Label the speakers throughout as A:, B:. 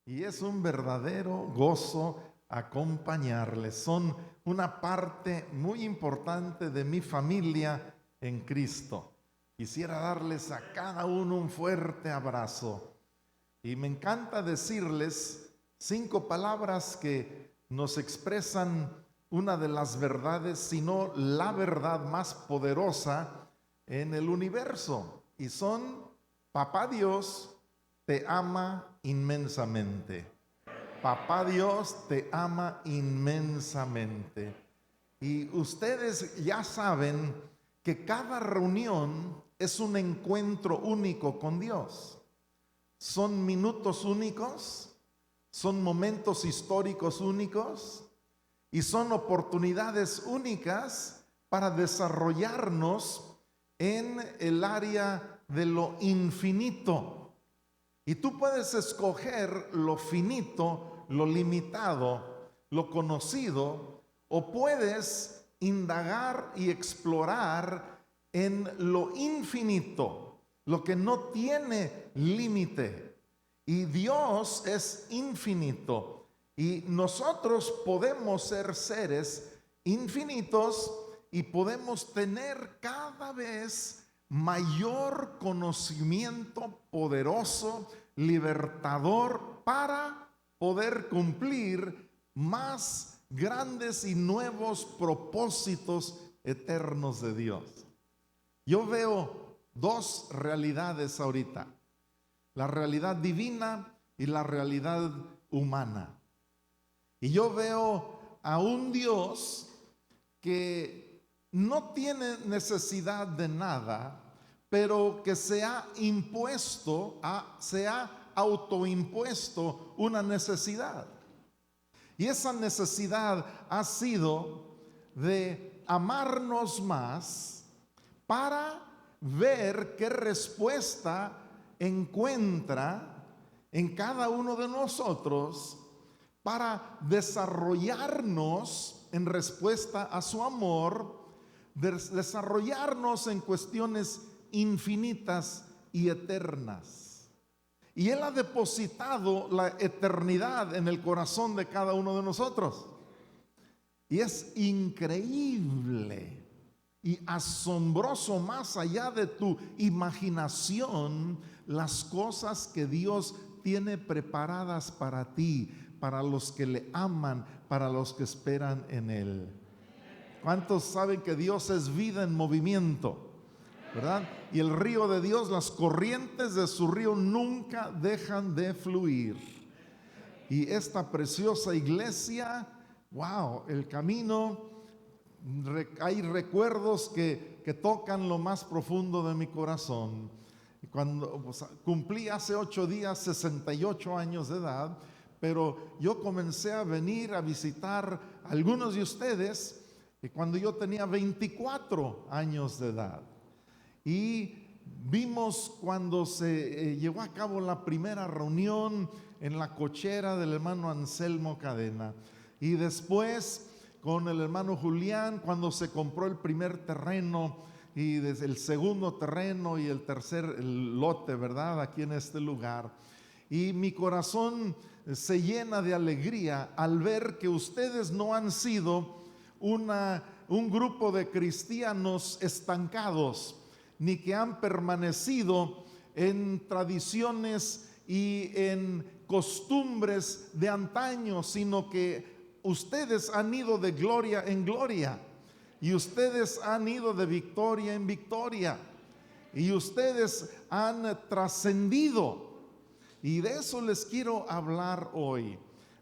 A: y es un verdadero gozo acompañarles. Son una parte muy importante de mi familia en Cristo. Quisiera darles a cada uno un fuerte abrazo y me encanta decirles 5 palabras que nos expresan una de las verdades, si no la verdad más poderosa en el universo, y son: Papá Dios te ama inmensamente. Papá Dios te ama inmensamente. Y ustedes ya saben que cada reunión es un encuentro único con Dios. Son minutos únicos, son momentos históricos únicos y son oportunidades únicas para desarrollarnos en el área de lo infinito. Y tú puedes escoger lo finito, lo limitado, lo conocido, o puedes indagar y explorar en lo infinito, lo que no tiene límite. Y Dios es infinito y nosotros podemos ser seres infinitos y podemos tener cada vez mayor conocimiento poderoso, libertador, para poder cumplir más grandes y nuevos propósitos eternos de Dios. Yo veo 2 realidades ahorita: la realidad divina y la realidad humana. Y yo veo a un Dios que no tiene necesidad de nada, pero que se ha autoimpuesto una necesidad. Y esa necesidad ha sido de amarnos más para ver qué respuesta encuentra en cada uno de nosotros para desarrollarnos en respuesta a su amor, desarrollarnos en cuestiones infinitas y eternas. Y Él ha depositado la eternidad en el corazón de cada uno de nosotros. Y es increíble y asombroso, más allá de tu imaginación, las cosas que Dios tiene preparadas para ti, para los que le aman, para los que esperan en Él. ¿Cuántos saben que Dios es vida en movimiento? ¿Verdad? Y el río de Dios, las corrientes de su río nunca dejan de fluir. Y esta preciosa iglesia, wow, el camino, hay recuerdos que tocan lo más profundo de mi corazón. Cuando cumplí hace 8 días 68 años de edad, pero yo comencé a venir a visitar a algunos de ustedes cuando yo tenía 24 años de edad. Y vimos cuando se llevó a cabo la primera reunión en la cochera del hermano Anselmo Cadena. Y después con el hermano Julián, cuando se compró el primer terreno y desde el segundo terreno y el tercer lote, ¿verdad? Aquí en este lugar. Y mi corazón se llena de alegría al ver que ustedes no han sido un grupo de cristianos estancados, ni que han permanecido en tradiciones y en costumbres de antaño, sino que ustedes han ido de gloria en gloria y ustedes han ido de victoria en victoria y ustedes han trascendido. Y de eso les quiero hablar hoy,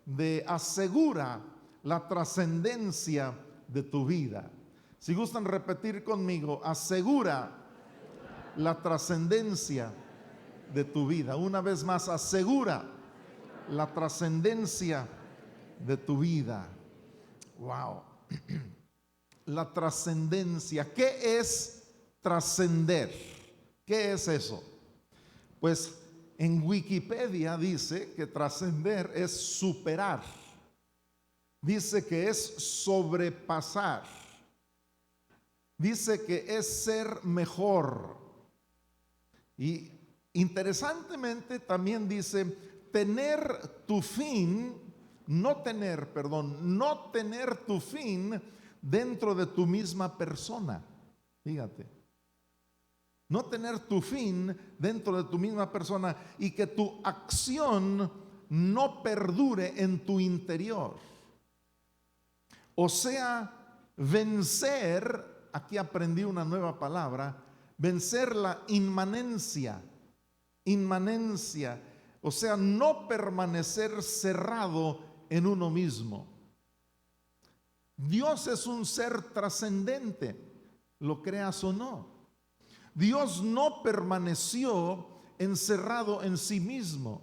A: de asegura la trascendencia de tu vida. Si gustan repetir conmigo: asegura la trascendencia de tu vida. Una vez más, asegura la trascendencia de tu vida. Wow. La trascendencia. ¿Qué es trascender? ¿Qué es eso? Pues en Wikipedia dice que trascender es superar. Dice que es sobrepasar. Dice que es ser mejor. Y interesantemente también dice no tener tu fin dentro de tu misma persona. Fíjate. No tener tu fin dentro de tu misma persona y que tu acción no perdure en tu interior. O sea, vencer, aquí aprendí una nueva palabra, vencer la inmanencia, o sea, no permanecer cerrado en uno mismo. Dios es un ser trascendente, lo creas o no. Dios no permaneció encerrado en sí mismo.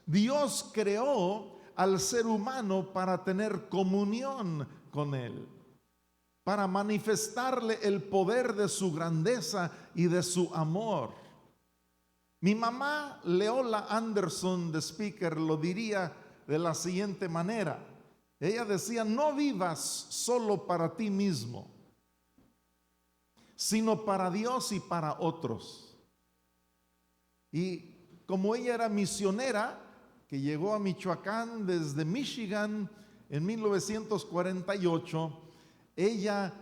A: Dios creó al ser humano para tener comunión con Él, para manifestarle el poder de su grandeza y de su amor. Mi mamá, Leola Anderson, de Speaker, lo diría de la siguiente manera. Ella decía: no vivas solo para ti mismo, sino para Dios y para otros. Y como ella era misionera, que llegó a Michoacán desde Michigan en 1948, ella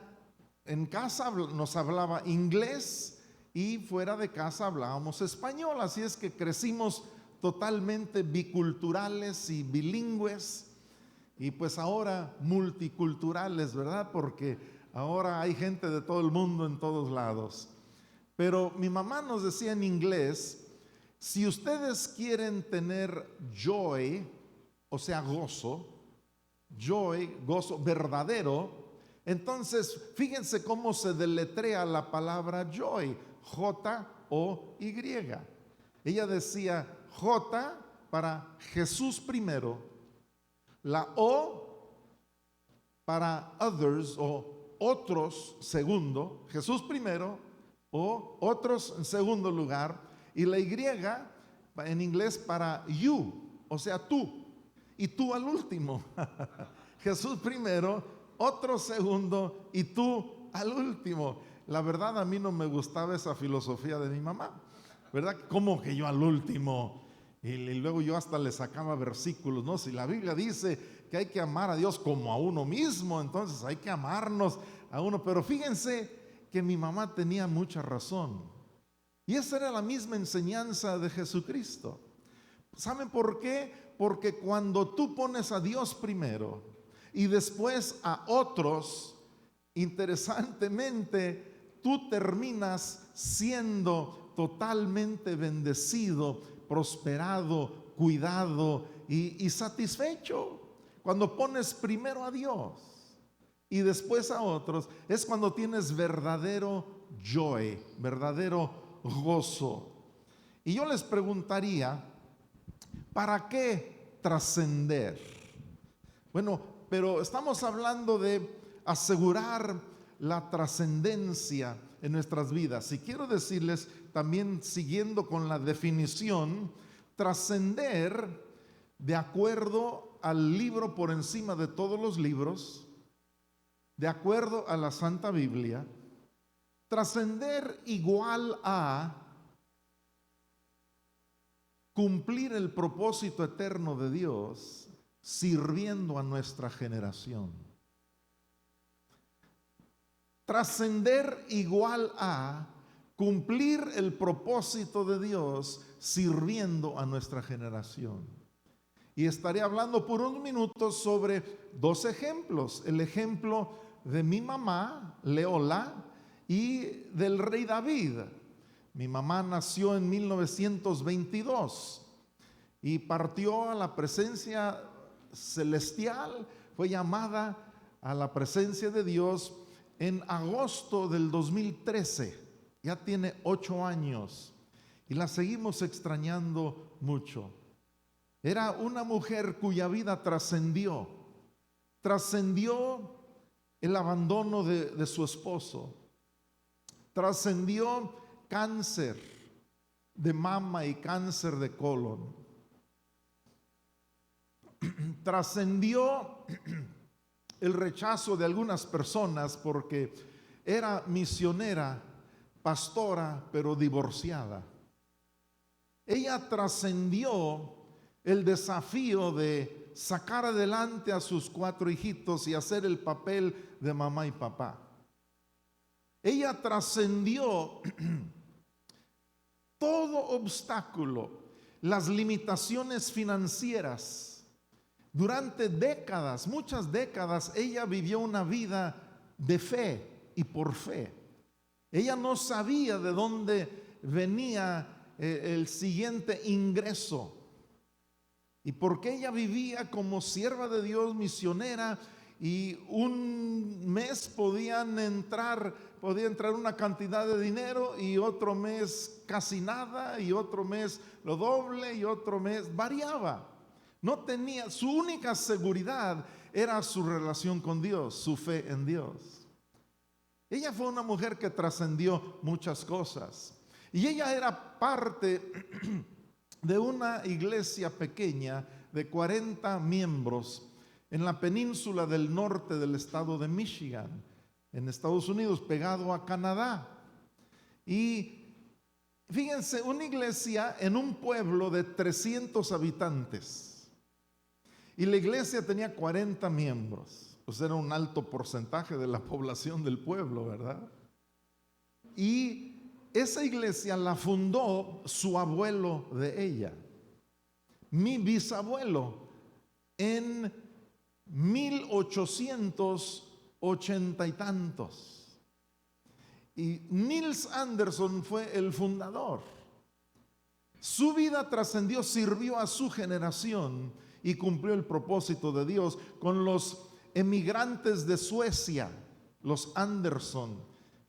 A: en casa nos hablaba inglés y fuera de casa hablábamos español, así es que crecimos totalmente biculturales y bilingües, y pues ahora multiculturales, ¿verdad? Porque ahora hay gente de todo el mundo en todos lados. Pero mi mamá nos decía en inglés: si ustedes quieren tener joy, o sea, gozo verdadero, entonces fíjense cómo se deletrea la palabra joy, J-O-Y. Ella decía J para Jesús primero, la O para others o otros segundo, Jesús primero o otros en segundo lugar, y la Y en inglés para you, o sea, tú, y tú al último. Jesús primero, otro segundo y tú al último. La verdad, a mí no me gustaba esa filosofía de mi mamá, ¿verdad? ¿Cómo que yo al último? Y luego yo hasta le sacaba versículos, ¿no? Si la Biblia dice que hay que amar a Dios como a uno mismo, entonces hay que amarnos a uno. Pero fíjense que mi mamá tenía mucha razón. Y esa era la misma enseñanza de Jesucristo. ¿Saben por qué? Porque cuando tú pones a Dios primero y después a otros, interesantemente, tú terminas siendo totalmente bendecido, prosperado, cuidado y satisfecho. Cuando pones primero a Dios y después a otros, es cuando tienes verdadero joy, verdadero gozo. Y yo les preguntaría: ¿para qué trascender? Bueno, pero estamos hablando de asegurar la trascendencia en nuestras vidas. Y quiero decirles también, siguiendo con la definición, trascender, de acuerdo al libro por encima de todos los libros, de acuerdo a la Santa Biblia, trascender igual a cumplir el propósito eterno de Dios sirviendo a nuestra generación. Trascender igual a cumplir el propósito de Dios sirviendo a nuestra generación. Y estaré hablando por unos minutos sobre dos ejemplos. El ejemplo de mi mamá, Leola, y del rey David. Mi mamá nació en 1922 y partió a la presencia celestial, fue llamada a la presencia de Dios en agosto del 2013. Ya tiene 8 años y la seguimos extrañando mucho. Era una mujer cuya vida trascendió el abandono de su esposo, trascendió cáncer de mama y cáncer de colon, trascendió el rechazo de algunas personas porque era misionera, pastora, pero divorciada. Ella trascendió el desafío de sacar adelante a sus 4 hijitos y hacer el papel de mamá y papá. Ella trascendió todo obstáculo, las limitaciones financieras. Durante décadas, muchas décadas, ella vivió una vida de fe y por fe. Ella no sabía de dónde venía el siguiente ingreso. Y porque ella vivía como sierva de Dios, misionera, y un mes podía entrar una cantidad de dinero y otro mes casi nada y otro mes lo doble y otro mes variaba. No tenía, su única seguridad era su relación con Dios, su fe en Dios. Ella fue una mujer que trascendió muchas cosas y ella era parte de una iglesia pequeña de 40 miembros en la península del norte del estado de Michigan, en Estados Unidos, pegado a Canadá. Y fíjense, una iglesia en un pueblo de 300 habitantes. Y la iglesia tenía 40 miembros. Pues era un alto porcentaje de la población del pueblo, ¿verdad? Y esa iglesia la fundó su abuelo de ella, mi bisabuelo, en 1880 y tantos. Y Niels Anderson fue el fundador. Su vida trascendió, sirvió a su generación y cumplió el propósito de Dios con los emigrantes de Suecia, los Anderson,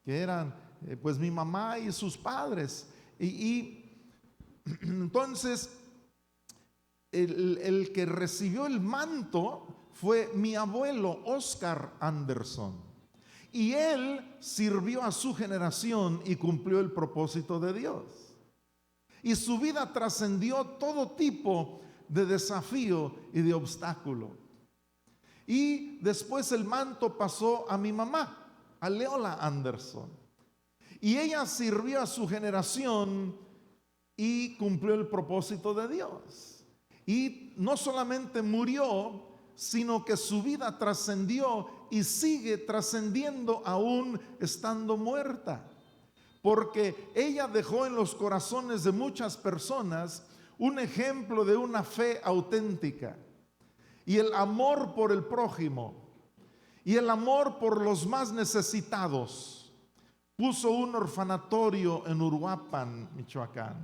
A: que eran pues mi mamá y sus padres. Y entonces el que recibió el manto fue mi abuelo Oscar Anderson, y él sirvió a su generación y cumplió el propósito de Dios, y su vida trascendió todo tipo de desafío y de obstáculo. Y después el manto pasó a mi mamá, a Leola Anderson, y ella sirvió a su generación y cumplió el propósito de Dios. Y no solamente murió, sino que su vida trascendió y sigue trascendiendo aún estando muerta. Porque ella dejó en los corazones de muchas personas un ejemplo de una fe auténtica. Y el amor por el prójimo. Y el amor por los más necesitados. Puso un orfanatorio en Uruapan, Michoacán.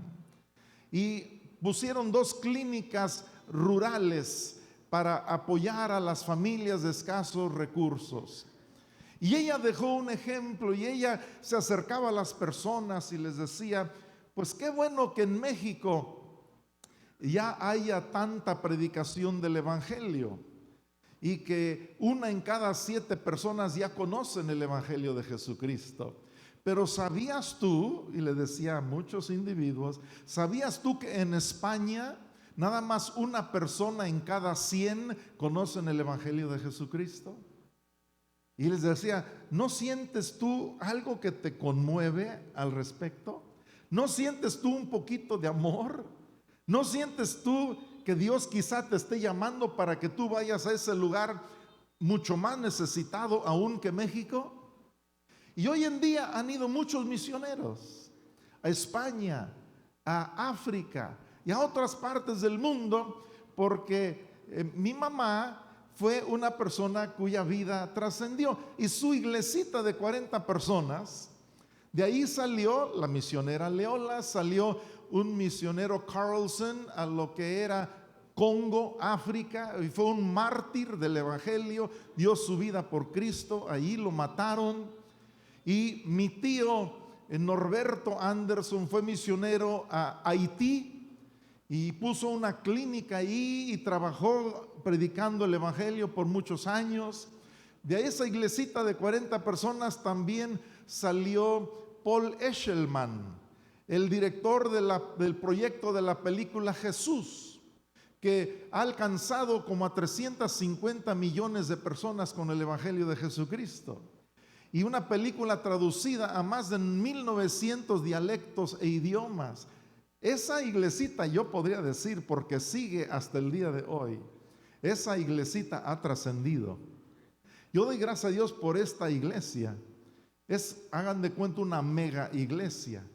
A: Y pusieron 2 clínicas rurales para apoyar a las familias de escasos recursos. Y ella dejó un ejemplo, y ella se acercaba a las personas y les decía, pues qué bueno que en México ya haya tanta predicación del evangelio y que 1 en cada 7 personas ya conocen el evangelio de Jesucristo. Pero ¿sabías tú? Y le decía a muchos individuos, ¿sabías tú que en España nada más 1 persona en cada 100 conocen el evangelio de Jesucristo? Y les decía, ¿no sientes tú algo que te conmueve al respecto? ¿No sientes tú un poquito de amor? ¿No sientes tú que Dios quizá te esté llamando para que tú vayas a ese lugar mucho más necesitado aún que México? Y hoy en día han ido muchos misioneros a España, a África y a otras partes del mundo, porque mi mamá fue una persona cuya vida trascendió, y su iglesita de 40 personas, de ahí salió la misionera Leola, salió un misionero Carlson a lo que era Congo, África, y fue un mártir del evangelio, dio su vida por Cristo, allí lo mataron. Y mi tío Norberto Anderson fue misionero a Haití y puso una clínica ahí y trabajó predicando el evangelio por muchos años. De esa iglesita de 40 personas también salió Paul Eshelman, el director del proyecto de la película Jesús, que ha alcanzado como a 350 millones de personas con el evangelio de Jesucristo. Y una película traducida a más de 1900 dialectos e idiomas. Esa iglesita, yo podría decir, porque sigue hasta el día de hoy, esa iglesita ha trascendido. Yo doy gracias a Dios por esta iglesia. Hagan de cuenta, una mega iglesia.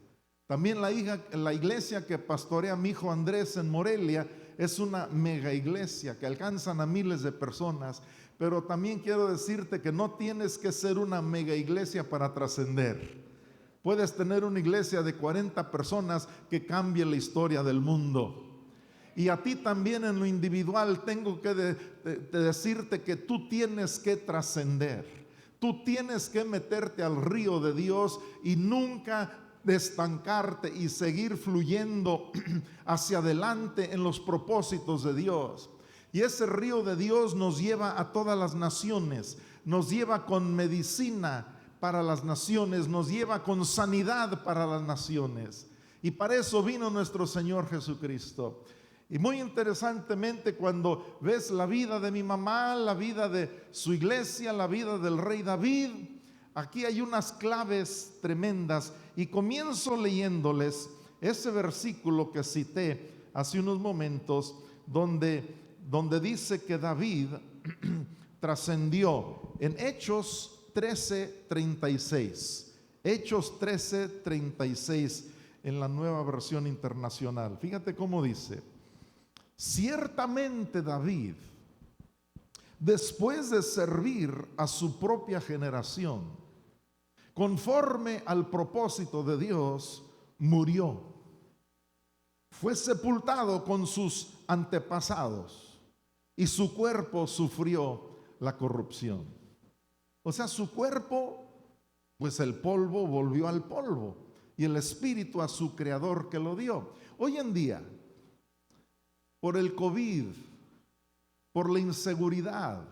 A: También la iglesia que pastorea mi hijo Andrés en Morelia es una mega iglesia que alcanzan a miles de personas. Pero también quiero decirte que no tienes que ser una mega iglesia para trascender. Puedes tener una iglesia de 40 personas que cambie la historia del mundo. Y a ti también en lo individual tengo que decirte que tú tienes que trascender. Tú tienes que meterte al río de Dios y nunca estancarte y seguir fluyendo hacia adelante en los propósitos de Dios. Y ese río de Dios nos lleva a todas las naciones, nos lleva con medicina para las naciones, nos lleva con sanidad para las naciones. Y para eso vino nuestro Señor Jesucristo. Y muy interesantemente, cuando ves la vida de mi mamá, la vida de su iglesia, la vida del rey David, aquí hay unas claves tremendas. Y comienzo leyéndoles ese versículo que cité hace unos momentos, donde dice que David trascendió en Hechos 13:36. Hechos 13:36 en la Nueva Versión Internacional. Fíjate cómo dice: ciertamente David, después de servir a su propia generación, conforme al propósito de Dios, murió. Fue sepultado con sus antepasados y su cuerpo sufrió la corrupción. O sea, su cuerpo, pues el polvo volvió al polvo y el espíritu a su creador que lo dio. Hoy en día, por el COVID, por la inseguridad,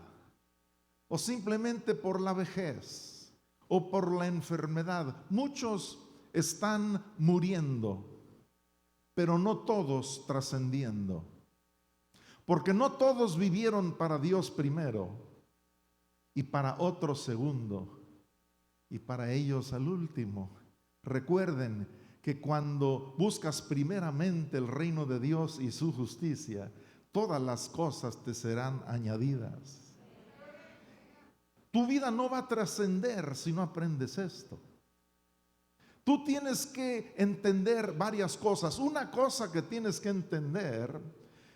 A: o simplemente por la vejez, o por la enfermedad, muchos están muriendo, pero no todos trascendiendo. Porque no todos vivieron para Dios primero, y para otros segundo, y para ellos al último. Recuerden que cuando buscas primeramente el reino de Dios y su justicia, todas las cosas te serán añadidas. Tu vida no va a trascender si no aprendes esto. Tú tienes que entender varias cosas. Una cosa que tienes que entender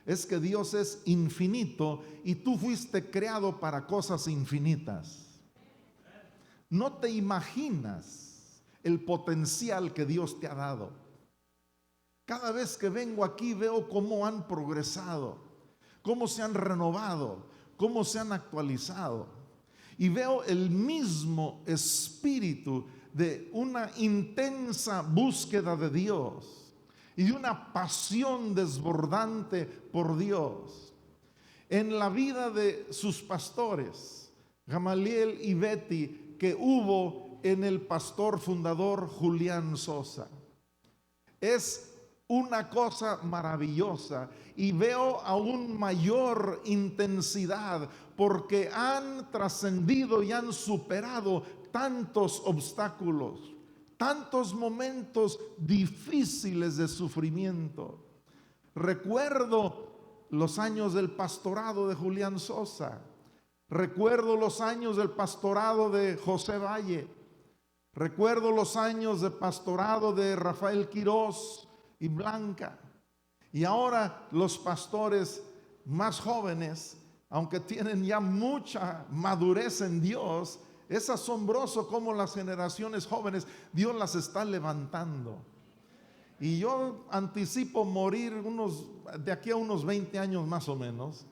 A: es que Dios es infinito y tú fuiste creado para cosas infinitas. No te imaginas el potencial que Dios te ha dado. Cada vez que vengo aquí veo cómo han progresado, cómo se han renovado, cómo se han actualizado. Y veo el mismo espíritu de una intensa búsqueda de Dios y de una pasión desbordante por Dios. En la vida de sus pastores, Gamaliel y Betty, que hubo en el pastor fundador Julián Sosa, es una cosa maravillosa, y veo aún mayor intensidad porque han trascendido y han superado tantos obstáculos, tantos momentos difíciles de sufrimiento. Recuerdo los años del pastorado de Julián Sosa, recuerdo los años del pastorado de José Valle, recuerdo los años de pastorado de Rafael Quirós y Blanca. Y ahora los pastores más jóvenes, aunque tienen ya mucha madurez en Dios, es asombroso cómo las generaciones jóvenes Dios las está levantando. Y yo anticipo morir de aquí a unos 20 años más o menos.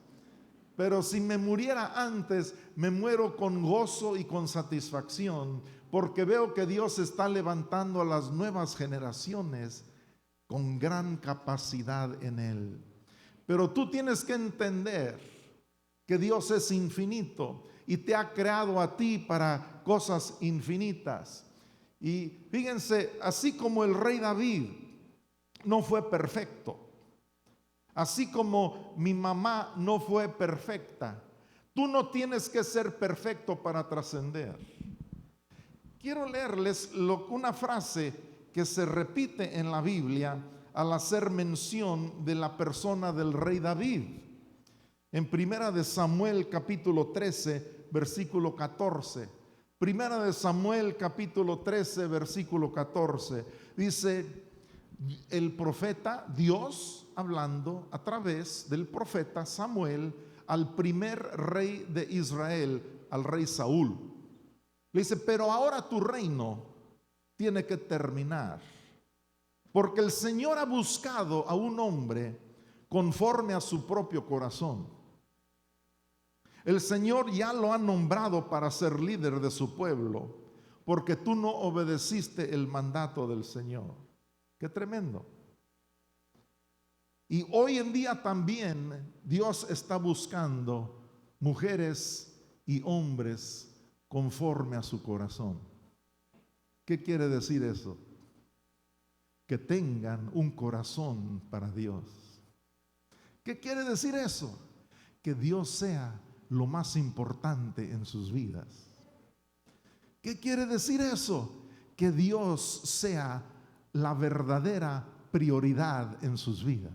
A: Pero si me muriera antes, me muero con gozo y con satisfacción, porque veo que Dios está levantando a las nuevas generaciones con gran capacidad en Él. Pero tú tienes que entender que Dios es infinito y te ha creado a ti para cosas infinitas. Y fíjense, así como el rey David no fue perfecto, así como mi mamá no fue perfecta, tú no tienes que ser perfecto para trascender. Quiero leerles una frase que se repite en la Biblia al hacer mención de la persona del rey David. En Primera de Samuel capítulo 13, versículo 14. Primera de Samuel capítulo 13, versículo 14. Dice el profeta, Dios hablando a través del profeta Samuel al primer rey de Israel, al rey Saúl. Le dice, pero ahora tu reino tiene que terminar, porque el Señor ha buscado a un hombre conforme a su propio corazón. El Señor ya lo ha nombrado para ser líder de su pueblo, porque tú no obedeciste el mandato del Señor. Qué tremendo. Y hoy en día también Dios está buscando mujeres y hombres conforme a su corazón. ¿Qué quiere decir eso? Que tengan un corazón para Dios. ¿Qué quiere decir eso? Que Dios sea lo más importante en sus vidas. ¿Qué quiere decir eso? Que Dios sea la verdadera prioridad en sus vidas.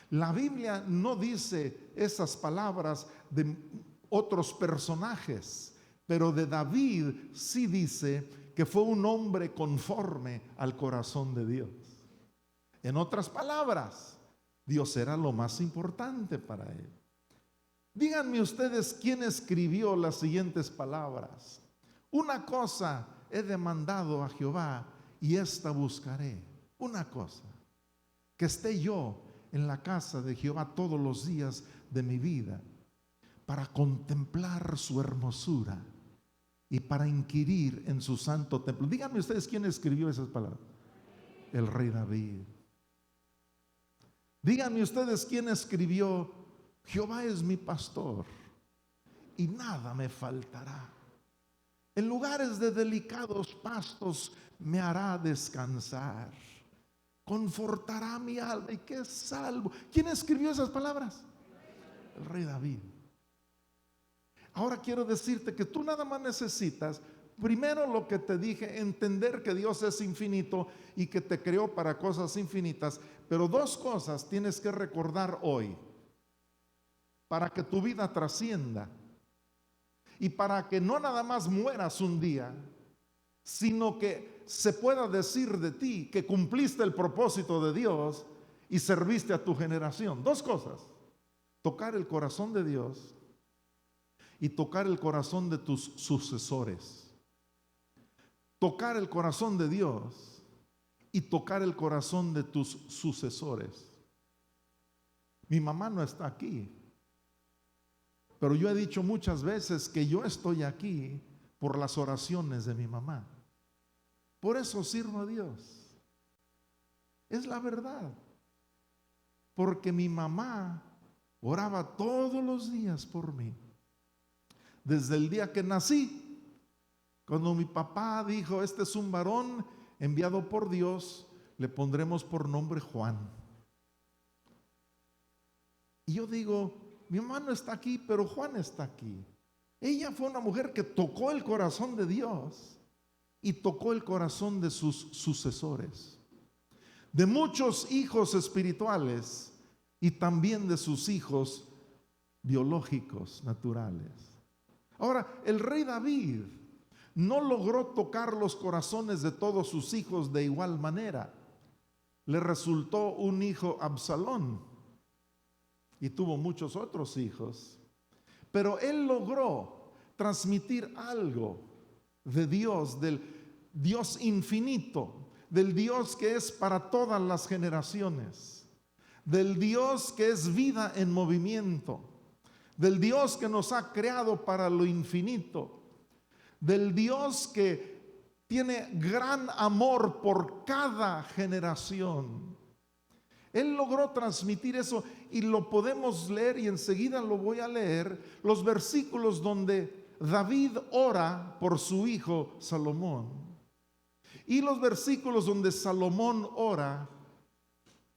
A: La Biblia no dice esas palabras de otros personajes, pero de David sí dice que fue un hombre conforme al corazón de Dios. En otras palabras, Dios era lo más importante para él. Díganme ustedes quién escribió las siguientes palabras: una cosa he demandado a Jehová y esta buscaré. Una cosa, que esté yo en la casa de Jehová todos los días de mi vida, para contemplar su hermosura y para inquirir en su santo templo. Díganme ustedes quién escribió esas palabras. El rey David. Díganme ustedes quién escribió: Jehová es mi pastor y nada me faltará. En lugares de delicados pastos me hará descansar. Confortará mi alma y que salvo. ¿Quién escribió esas palabras? El rey David. Ahora quiero decirte que tú nada más necesitas, primero lo que te dije, entender que Dios es infinito y que te creó para cosas infinitas. Pero dos cosas tienes que recordar hoy para que tu vida trascienda y para que no nada más mueras un día, sino que se pueda decir de ti que cumpliste el propósito de Dios y serviste a tu generación. Dos cosas: tocar el corazón de Dios y tocar el corazón de tus sucesores. Tocar el corazón de Dios y tocar el corazón de tus sucesores. Mi mamá no está aquí, pero yo he dicho muchas veces que yo estoy aquí por las oraciones de mi mamá. Por eso sirvo a Dios. Es la verdad. Porque mi mamá oraba todos los días por mí. Desde el día que nací, cuando mi papá dijo: este es un varón enviado por Dios, le pondremos por nombre Juan. Y yo digo: mi mamá no está aquí, pero Juan está aquí. Ella fue una mujer que tocó el corazón de Dios y tocó el corazón de sus sucesores, de muchos hijos espirituales y también de sus hijos biológicos, naturales. Ahora, el rey David no logró tocar los corazones de todos sus hijos de igual manera. Le resultó un hijo Absalón y tuvo muchos otros hijos, pero él logró transmitir algo de Dios, del Dios infinito, del Dios que es para todas las generaciones, del Dios que es vida en movimiento, del Dios que nos ha creado para lo infinito, del Dios que tiene gran amor por cada generación. Él logró transmitir eso y lo podemos leer, y enseguida lo voy a leer, los versículos donde David ora por su hijo Salomón y los versículos donde Salomón ora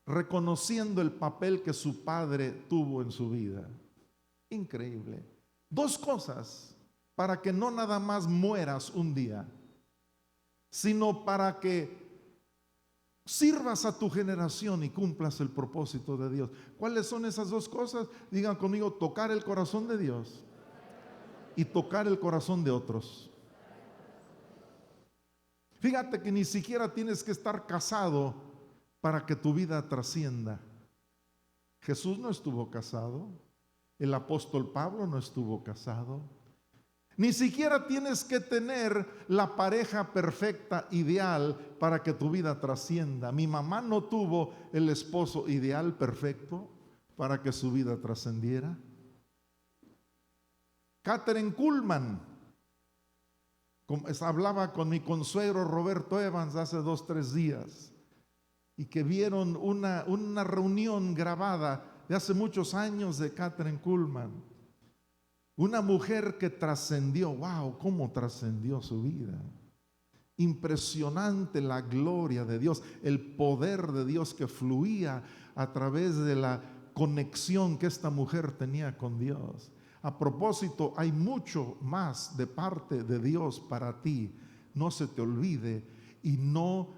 A: reconociendo el papel que su padre tuvo en su vida. Increíble. Dos cosas para que no nada más mueras un día, sino para que sirvas a tu generación y cumplas el propósito de Dios. ¿Cuáles son esas dos cosas? Digan conmigo: tocar el corazón de Dios y tocar el corazón de otros. Fíjate que ni siquiera tienes que estar casado para que tu vida trascienda. Jesús no estuvo casado, el apóstol Pablo no estuvo casado. Ni siquiera tienes que tener la pareja perfecta, ideal, para que tu vida trascienda. Mi mamá no tuvo el esposo ideal, perfecto, para que su vida trascendiera. Kathryn Kuhlman, hablaba con mi consuegro Roberto Evans hace 2 o 3 días, y que vieron una reunión grabada de hace muchos años de Kathryn Kuhlman. Una mujer que trascendió. ¡Wow! ¿Cómo trascendió su vida? Impresionante la gloria de Dios, el poder de Dios que fluía a través de la conexión que esta mujer tenía con Dios. A propósito, hay mucho más de parte de Dios para ti. No se te olvide y no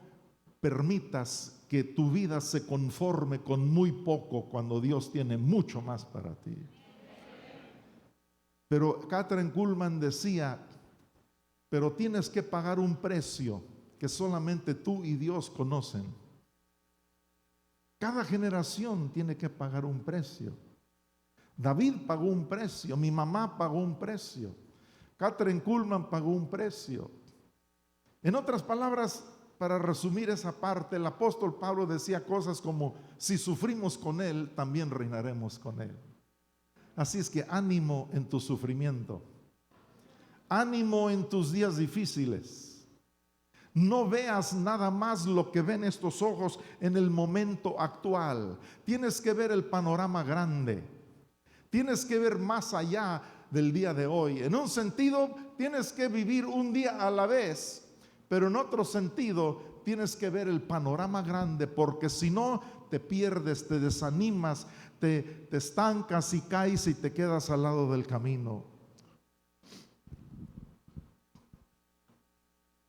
A: permitas que tu vida se conforme con muy poco cuando Dios tiene mucho más para ti. Pero Kathryn Kuhlman decía: pero tienes que pagar un precio que solamente tú y Dios conocen. Cada generación tiene que pagar un precio. David pagó un precio, mi mamá pagó un precio, Kathryn Kuhlman pagó un precio. En otras palabras, para resumir esa parte, el apóstol Pablo decía cosas como: si sufrimos con Él, también reinaremos con Él. Así es que ánimo en tu sufrimiento, ánimo en tus días difíciles. No veas nada más lo que ven estos ojos en el momento actual. Tienes que ver el panorama grande. Tienes que ver más allá del día de hoy. En un sentido, tienes que vivir un día a la vez, pero en otro sentido, tienes que ver el panorama grande, porque si no, te pierdes, te desanimas, te estancas y caes y te quedas al lado del camino.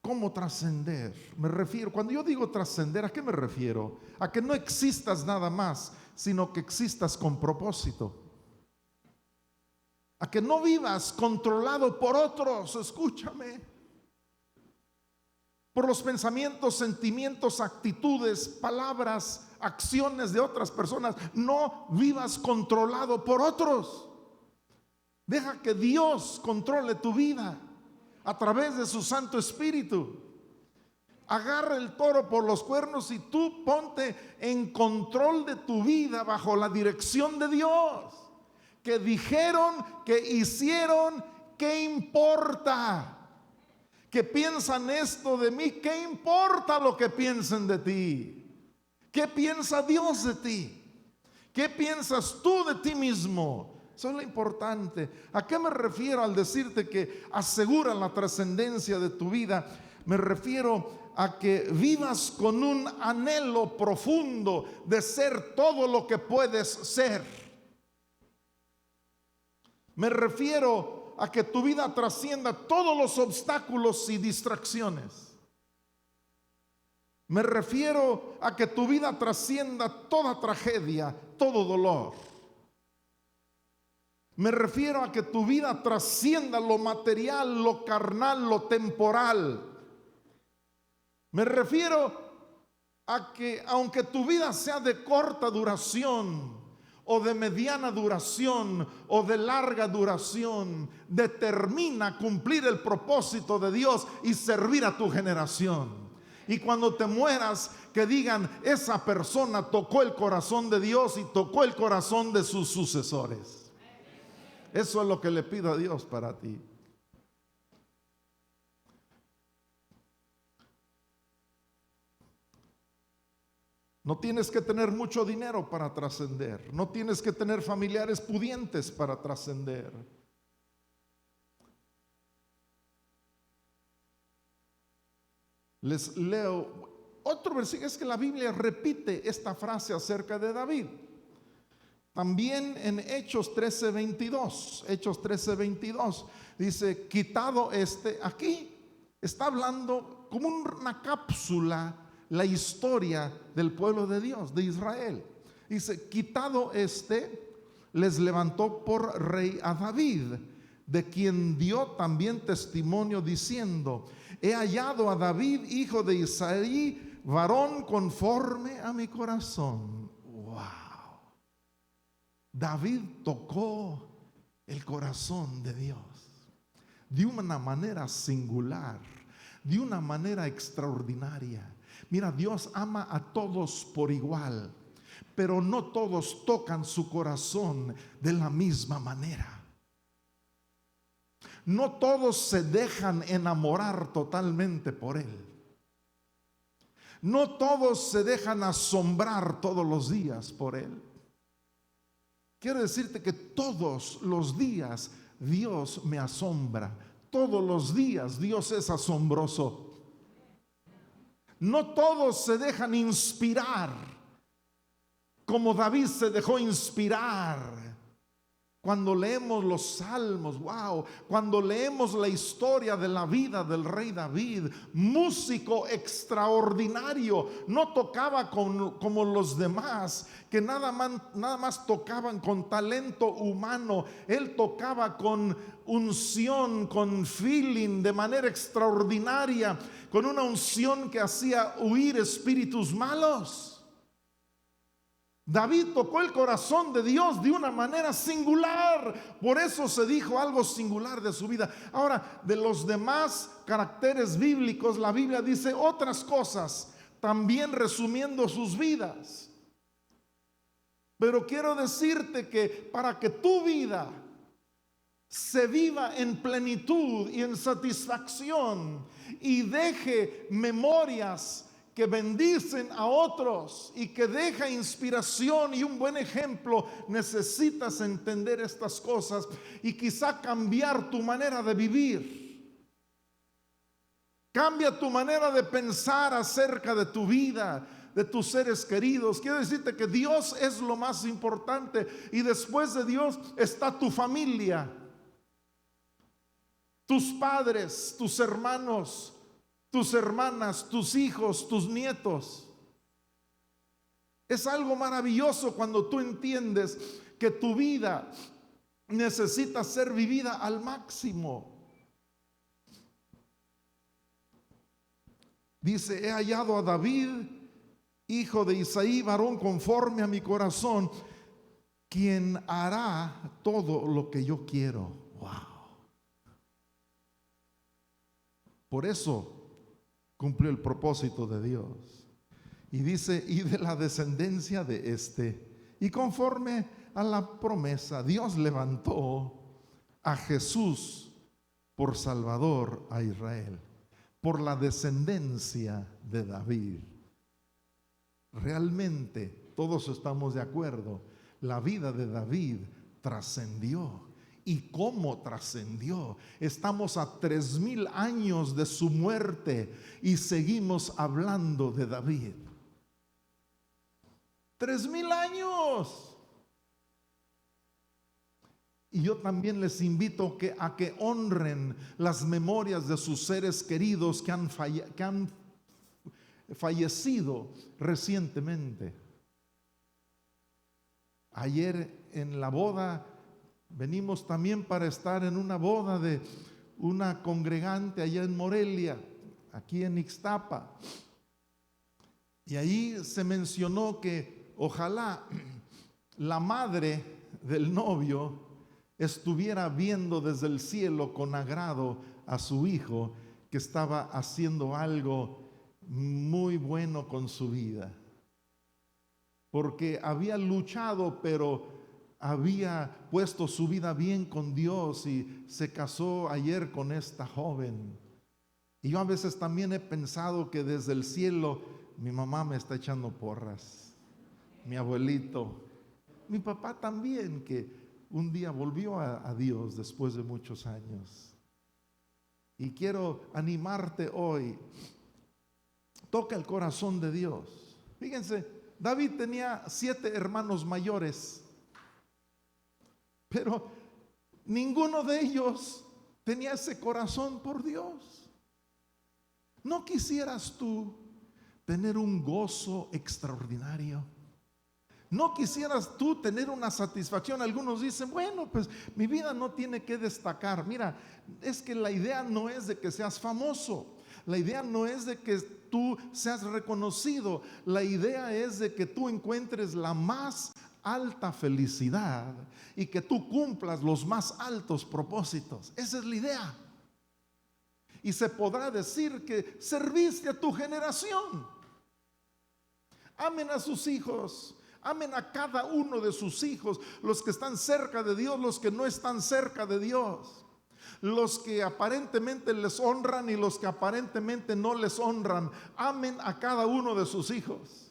A: ¿Cómo trascender? Me refiero, cuando yo digo trascender, ¿a qué me refiero? A que no existas nada más, sino que existas con propósito. A que no vivas controlado por otros, escúchame, por los pensamientos, sentimientos, actitudes, palabras, acciones de otras personas. No vivas controlado por otros. Deja que Dios controle tu vida a través de su Santo Espíritu. Agarra el toro por los cuernos y tú ponte en control de tu vida bajo la dirección de Dios. Que dijeron, que hicieron, ¿qué importa? Que piensan esto de mí, ¿qué importa lo que piensen de ti? ¿Qué piensa Dios de ti? ¿Qué piensas tú de ti mismo? Eso es lo importante. ¿A qué me refiero al decirte que asegura la trascendencia de tu vida? Me refiero a que vivas con un anhelo profundo de ser todo lo que puedes ser. Me refiero a que tu vida trascienda todos los obstáculos y distracciones. Me refiero a que tu vida trascienda toda tragedia, todo dolor. Me refiero a que tu vida trascienda lo material, lo carnal, lo temporal. Me refiero a que aunque tu vida sea de corta duración, o de mediana duración, o de larga duración, determina cumplir el propósito de Dios y servir a tu generación. Y cuando te mueras, que digan: esa persona tocó el corazón de Dios y tocó el corazón de sus sucesores. Eso es lo que le pido a Dios para ti. No tienes que tener mucho dinero para trascender. No tienes que tener familiares pudientes para trascender. Les leo otro versículo. Es que la Biblia repite esta frase acerca de David. También en Hechos 13:22. Hechos 13:22 dice: quitado aquí está hablando como una cápsula la historia del pueblo de Dios, de Israel. Dice, quitado les levantó por rey a David, de quien dio también testimonio diciendo, he hallado a David, hijo de Isaí, varón conforme a mi corazón. Wow. David tocó el corazón de Dios de una manera singular, de una manera extraordinaria. Mira, Dios ama a todos por igual, pero no todos tocan su corazón de la misma manera. No todos se dejan enamorar totalmente por Él. No todos se dejan asombrar todos los días por Él. Quiero decirte que todos los días Dios me asombra. Todos los días Dios es asombroso. No todos se dejan inspirar como David se dejó inspirar. Cuando leemos los salmos, wow, cuando leemos la historia de la vida del rey David, músico extraordinario, no tocaba como los demás, que nada más tocaban con talento humano. Él tocaba con unción, con feeling, de manera extraordinaria, con una unción que hacía huir espíritus malos. David tocó el corazón de Dios de una manera singular. Por eso se dijo algo singular de su vida. Ahora, de los demás caracteres bíblicos, la Biblia dice otras cosas, también resumiendo sus vidas. Pero quiero decirte que para que tu vida se viva en plenitud y en satisfacción y deje memorias que bendicen a otros y que deja inspiración y un buen ejemplo, necesitas entender estas cosas y quizá cambiar tu manera de vivir. Cambia tu manera de pensar acerca de tu vida, de tus seres queridos. Quiero decirte que Dios es lo más importante y después de Dios está tu familia, tus padres, tus hermanos, tus hermanas, tus hijos, tus nietos. Es algo maravilloso cuando tú entiendes que tu vida necesita ser vivida al máximo. Dice, he hallado a David, hijo de Isaí, varón conforme a mi corazón, quien hará todo lo que yo quiero. Wow. Por eso cumplió el propósito de Dios. Y dice, y de la descendencia de y conforme a la promesa, Dios levantó a Jesús por Salvador a Israel, por la descendencia de David. Realmente todos estamos de acuerdo, la vida de David trascendió. ¿Y cómo trascendió? Estamos a 3000 años de su muerte y seguimos hablando de David. 3000 años. Y yo también les invito a que honren las memorias de sus seres queridos que han fallecido recientemente. Ayer en la boda, venimos también para estar en una boda de una congregante allá en Morelia, aquí en Ixtapa. Y ahí se mencionó que ojalá la madre del novio estuviera viendo desde el cielo con agrado a su hijo que estaba haciendo algo muy bueno con su vida. Porque había luchado, pero había puesto su vida bien con Dios y se casó ayer con esta joven. Y yo a veces también he pensado que desde el cielo mi mamá me está echando porras, mi abuelito, mi papá también, que un día volvió a Dios después de muchos años. Y quiero animarte hoy, toca el corazón de Dios. Fíjense, David tenía 7 hermanos mayores, pero ninguno de ellos tenía ese corazón por Dios. ¿No quisieras tú tener un gozo extraordinario? ¿No quisieras tú tener una satisfacción? Algunos dicen, bueno, pues mi vida no tiene que destacar. Mira, es que la idea no es de que seas famoso. La idea no es de que tú seas reconocido. La idea es de que tú encuentres la más alta felicidad y que tú cumplas los más altos propósitos. Esa es la idea. Y se podrá decir que serviste a tu generación. Amen a sus hijos. Amen a cada uno de sus hijos, los que están cerca de Dios, los que no están cerca de Dios, los que aparentemente les honran y los que aparentemente no les honran. Amen a cada uno de sus hijos.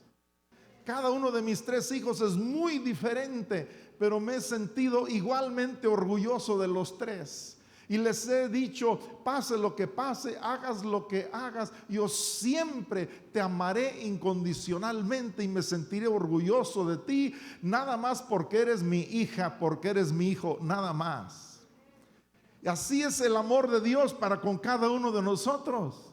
A: Cada uno de mis 3 hijos es muy diferente, pero me he sentido igualmente orgulloso de los 3. Y les he dicho, pase lo que pase, hagas lo que hagas, yo siempre te amaré incondicionalmente y me sentiré orgulloso de ti, nada más porque eres mi hija, porque eres mi hijo, nada más. Y así es el amor de Dios para con cada uno de nosotros.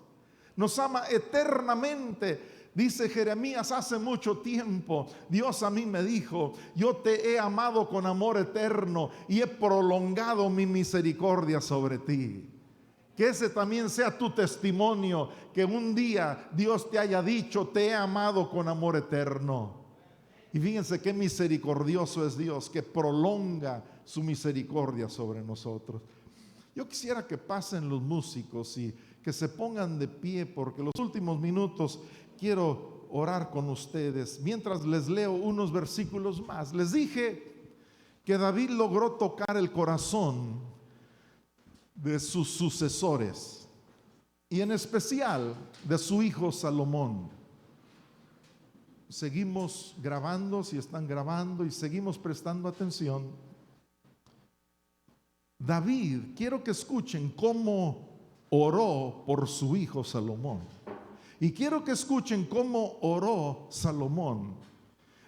A: Nos ama eternamente. Dice Jeremías, hace mucho tiempo Dios a mí me dijo, yo te he amado con amor eterno y he prolongado mi misericordia sobre ti. Que ese también sea tu testimonio, que un día Dios te haya dicho, te he amado con amor eterno. Y fíjense qué misericordioso es Dios, que prolonga su misericordia sobre nosotros. Yo quisiera que pasen los músicos y que se pongan de pie, porque los últimos minutos quiero orar con ustedes mientras les leo unos versículos más. Les dije que David logró tocar el corazón de sus sucesores y en especial de su hijo Salomón. Seguimos grabando, si están grabando, y seguimos prestando atención. David, quiero que escuchen cómo oró por su hijo Salomón. Y quiero que escuchen cómo oró Salomón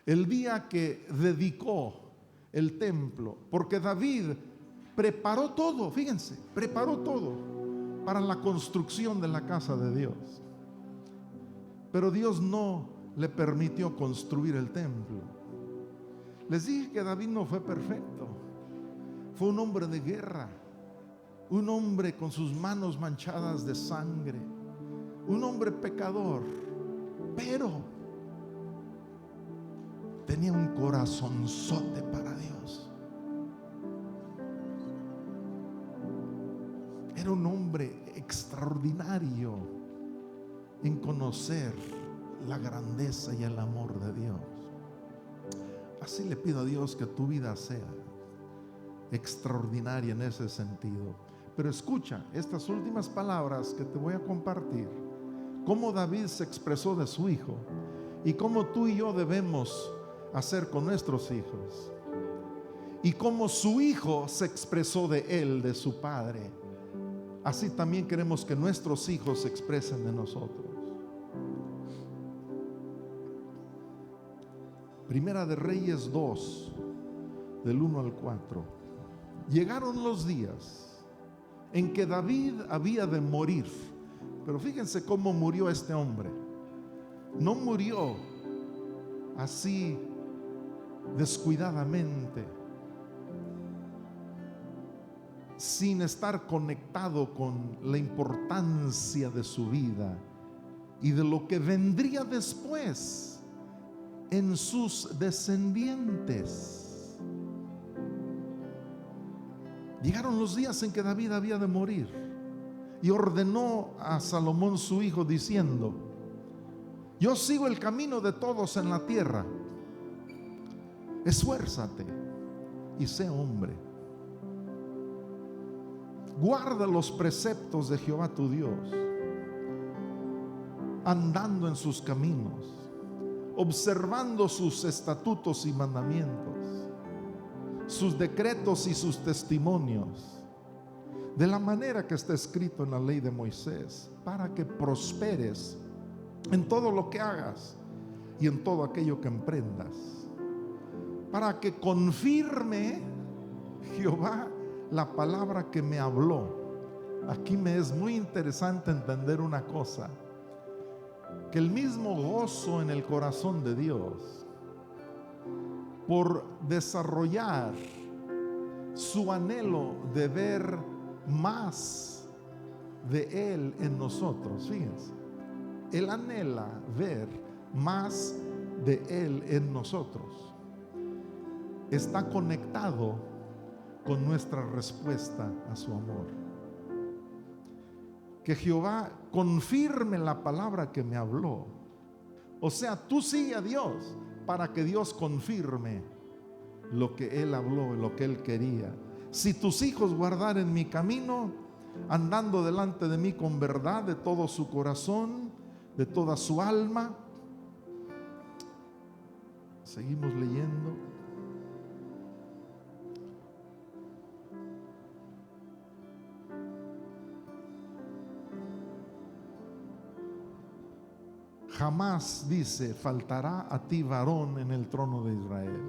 A: el día que dedicó el templo. Porque David preparó todo, fíjense, preparó todo para la construcción de la casa de Dios. Pero Dios no le permitió construir el templo. Les dije que David no fue perfecto. Fue un hombre de guerra, un hombre con sus manos manchadas de sangre, un hombre pecador, pero tenía un corazonzote para Dios. Era un hombre extraordinario en conocer la grandeza y el amor de Dios. Así le pido a Dios que tu vida sea extraordinaria en ese sentido. Pero escucha estas últimas palabras que te voy a compartir, cómo David se expresó de su hijo y cómo tú y yo debemos hacer con nuestros hijos, y cómo su hijo se expresó de él, de su padre. Así también queremos que nuestros hijos se expresen de nosotros. Primera de Reyes 2, del 1 al 4. Llegaron los días en que David había de morir. Pero fíjense cómo murió este hombre. No murió así descuidadamente, sin estar conectado con la importancia de su vida y de lo que vendría después en sus descendientes. Llegaron los días en que David había de morir y ordenó a Salomón su hijo diciendo: yo sigo el camino de todos en la tierra, esfuérzate y sé hombre, guarda los preceptos de Jehová tu Dios, andando en sus caminos, observando sus estatutos y mandamientos, sus decretos y sus testimonios, de la manera que está escrito en la ley de Moisés, para que prosperes en todo lo que hagas y en todo aquello que emprendas, para que confirme Jehová la palabra que me habló. Aquí me es muy interesante entender una cosa, que el mismo gozo en el corazón de Dios por desarrollar su anhelo de ver más de Él en nosotros, fíjense, Él anhela ver más de Él en nosotros, está conectado con nuestra respuesta a su amor. Que Jehová confirme la palabra que me habló. O sea, tú sigue a Dios para que Dios confirme lo que Él habló, lo que Él quería. Si tus hijos guardaren mi camino, andando delante de mí con verdad de todo su corazón, de toda su alma. Seguimos leyendo. Jamás, dice, faltará a ti varón en el trono de Israel.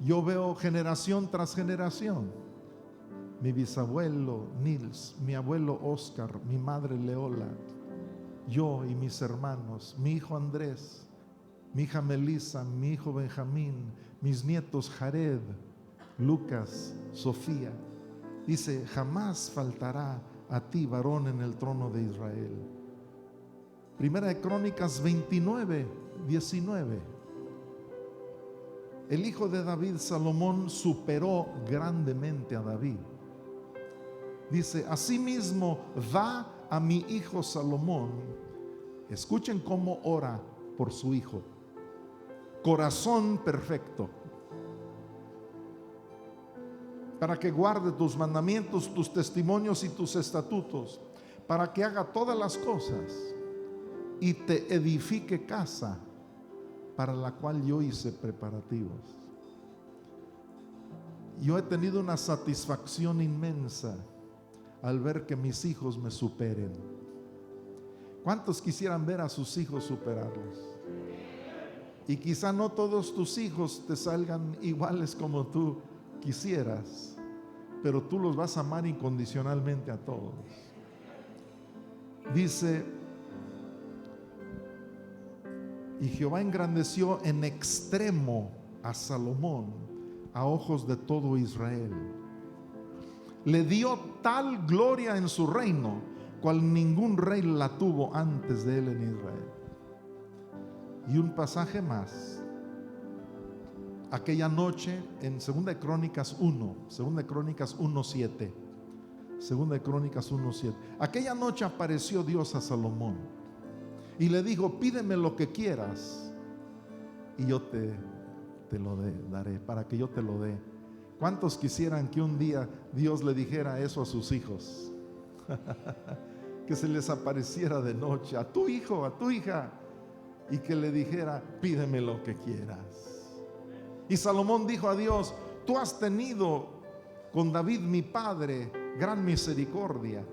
A: Yo veo generación tras generación. Mi bisabuelo Nils, mi abuelo Oscar, mi madre Leola, yo y mis hermanos, mi hijo Andrés, mi hija Melissa, mi hijo Benjamín, mis nietos Jared, Lucas, Sofía. Dice, jamás faltará a ti varón en el trono de Israel. Primera de Crónicas 29, 19. El hijo de David, Salomón, superó grandemente a David. Dice, asimismo da a mi hijo Salomón. Escuchen cómo ora por su hijo. Corazón perfecto, para que guarde tus mandamientos, tus testimonios y tus estatutos, para que haga todas las cosas y te edifique casa, para la cual yo hice preparativos. Yo he tenido una satisfacción inmensa al ver que mis hijos me superen. ¿Cuántos quisieran ver a sus hijos superarlos? Y quizá no todos tus hijos te salgan iguales como tú quisieras, pero tú los vas a amar incondicionalmente a todos. Dice, y Jehová engrandeció en extremo a Salomón a ojos de todo Israel. Le dio tal gloria en su reino, cual ningún rey la tuvo antes de él en Israel. Y un pasaje más. Aquella noche en 2 de Crónicas 1, 2 de Crónicas 1:7. 2 de Crónicas 1:7. Aquella noche apareció Dios a Salomón y le dijo, pídeme lo que quieras y yo te lo daré, para que yo te lo dé. ¿Cuántos quisieran que un día Dios le dijera eso a sus hijos? Que se les apareciera de noche a tu hijo, a tu hija, y que le dijera, pídeme lo que quieras. Y Salomón dijo a Dios, tú has tenido con David mi padre gran misericordia,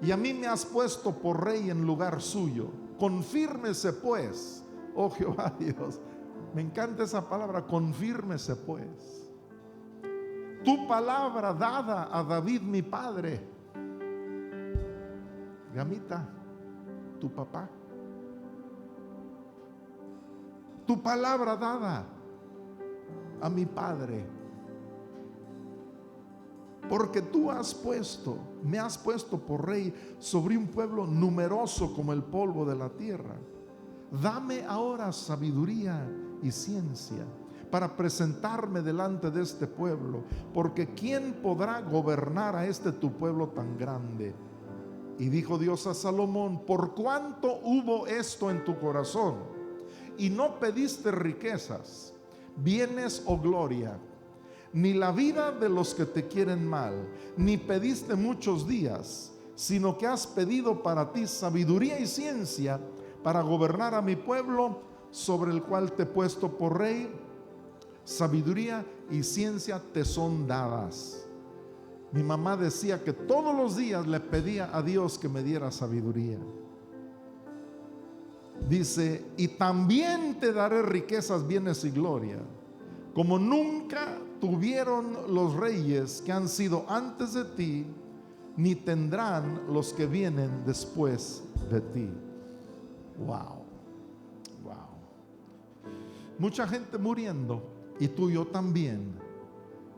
A: y a mí me has puesto por rey en lugar suyo. Confírmese pues, oh Jehová Dios. Me encanta esa palabra, confírmese pues tu palabra dada a David mi padre. Gamita, tu papá, tu palabra dada a mi padre, porque tú me has puesto por rey sobre un pueblo numeroso como el polvo de la tierra. Dame ahora sabiduría y ciencia para presentarme delante de este pueblo, porque ¿quién podrá gobernar a este tu pueblo tan grande? Y dijo Dios a Salomón, por cuanto hubo esto en tu corazón y no pediste riquezas, bienes o gloria, ni la vida de los que te quieren mal, ni pediste muchos días, sino que has pedido para ti sabiduría y ciencia para gobernar a mi pueblo sobre el cual te he puesto por rey, sabiduría y ciencia te son dadas. Mi mamá decía que todos los días le pedía a Dios que me diera sabiduría. Dice, y también te daré riquezas, bienes y gloria, como nunca tuvieron los reyes que han sido antes de ti, ni tendrán los que vienen después de ti. Wow, wow. Mucha gente muriendo, y tú y yo también.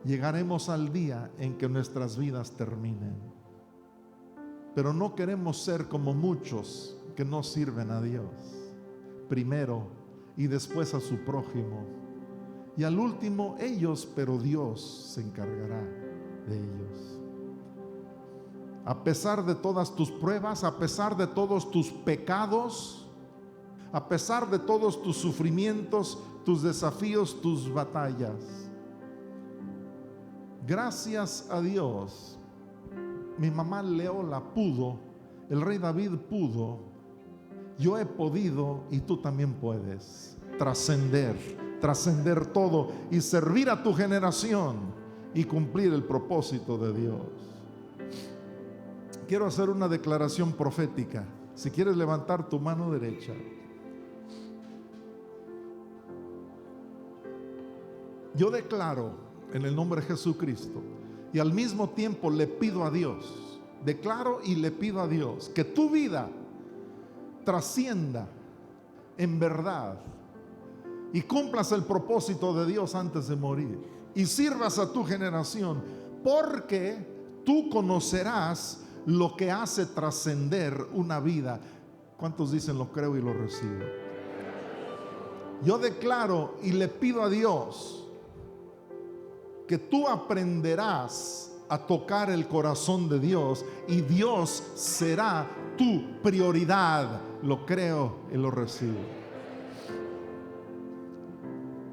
A: Llegaremos al día en que nuestras vidas terminen. Pero no queremos ser como muchos que no sirven a Dios primero y después a su prójimo, y al último ellos, pero Dios se encargará de ellos. A pesar de todas tus pruebas, a pesar de todos tus pecados, a pesar de todos tus sufrimientos, tus desafíos, tus batallas, gracias a Dios, mi mamá Leola pudo, el rey David pudo, yo he podido y tú también puedes trascender todo y servir a tu generación y cumplir el propósito de Dios. Quiero hacer una declaración profética. Si quieres levantar tu mano derecha. Yo declaro en el nombre de Jesucristo, y al mismo tiempo le pido a Dios, declaro y le pido a Dios que tu vida trascienda en verdad y cumplas el propósito de Dios antes de morir y sirvas a tu generación, porque tú conocerás lo que hace trascender una vida. ¿Cuántos dicen lo creo y lo recibo? Yo declaro y le pido a Dios que tú aprenderás a tocar el corazón de Dios y Dios será tu prioridad. Lo creo y lo recibo.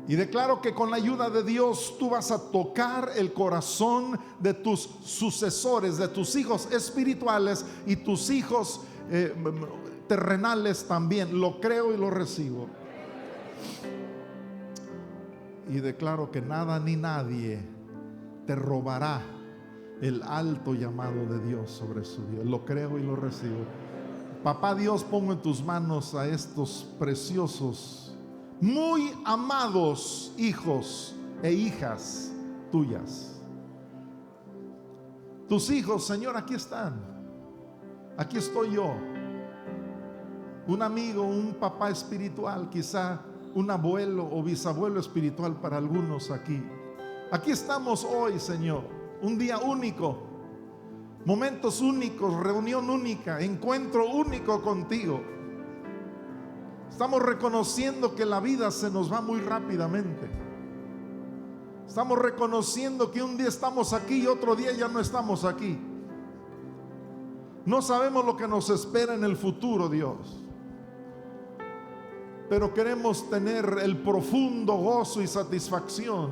A: Y declaro que con la ayuda de Dios tú vas a tocar el corazón de tus sucesores, de tus hijos espirituales y tus hijos terrenales también. Lo creo y lo recibo. Y declaro que nada ni nadie te robará el alto llamado de Dios sobre su vida. Lo creo y lo recibo. Papá Dios, pongo en tus manos a estos preciosos, muy amados hijos e hijas tuyas. Tus hijos, Señor, aquí están. Aquí estoy yo. Un amigo, un papá espiritual, quizá un abuelo o bisabuelo espiritual para algunos aquí. Aquí estamos hoy, Señor, un día único, momentos únicos, reunión única, encuentro único contigo. Estamos reconociendo que la vida se nos va muy rápidamente. Estamos reconociendo que un día estamos aquí y otro día ya no estamos aquí. No sabemos lo que nos espera en el futuro, Dios. Pero queremos tener el profundo gozo y satisfacción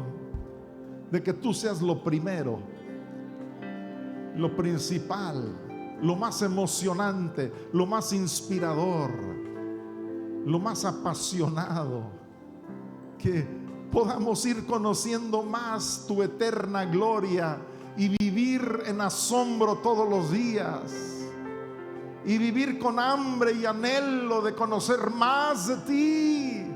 A: de que tú seas lo primero, lo principal, lo más emocionante, lo más inspirador, lo más apasionado. Que podamos ir conociendo más tu eterna gloria y vivir en asombro todos los días. Y vivir con hambre y anhelo de conocer más de ti.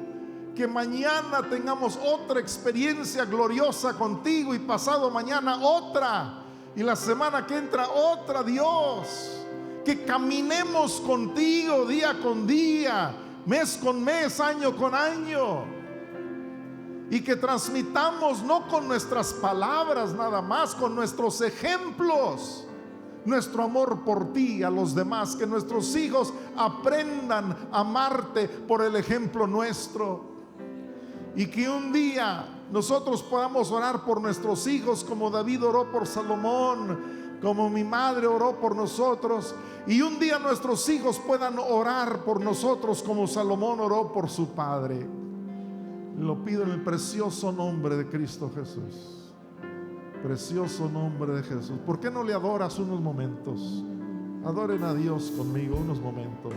A: Que mañana tengamos otra experiencia gloriosa contigo y pasado mañana otra. Y la semana que entra otra, Dios. Que caminemos contigo día con día, mes con mes, año con año. Y que transmitamos no con nuestras palabras nada más, con nuestros ejemplos, nuestro amor por ti a los demás. Que nuestros hijos aprendan a amarte por el ejemplo nuestro. Y que un día nosotros podamos orar por nuestros hijos como David oró por Salomón, como mi madre oró por nosotros. Y un día nuestros hijos puedan orar por nosotros como Salomón oró por su padre. Lo pido en el precioso nombre de Cristo Jesús. Precioso nombre de Jesús. ¿Por qué no le adoras unos momentos? Adoren a Dios conmigo unos momentos.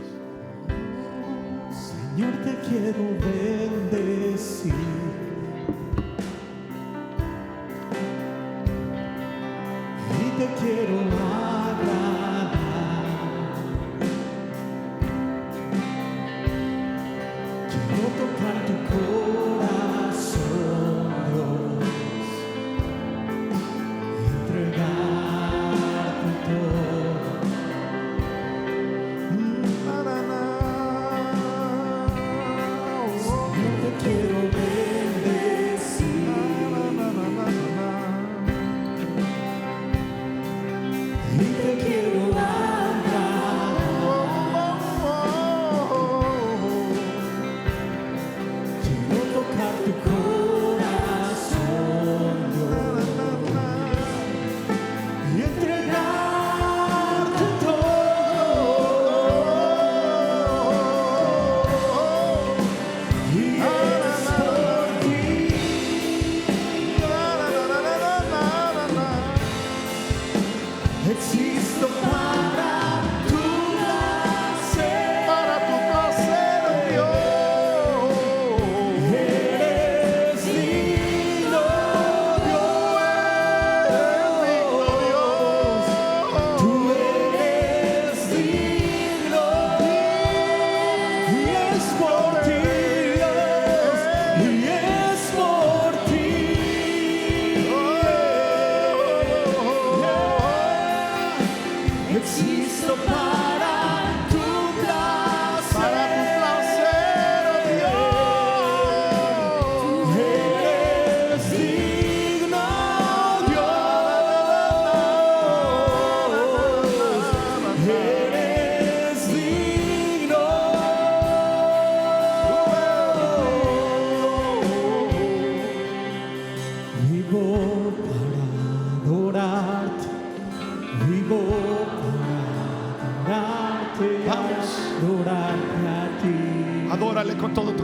B: Señor, te quiero bendecir. Y te quiero agradar. Quiero tocar tu corazón, Dios. Entregarte todo.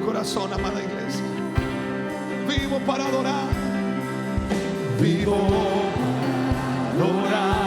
C: tu corazón, amada iglesia. Vivo para adorar.
B: Vivo para adorar.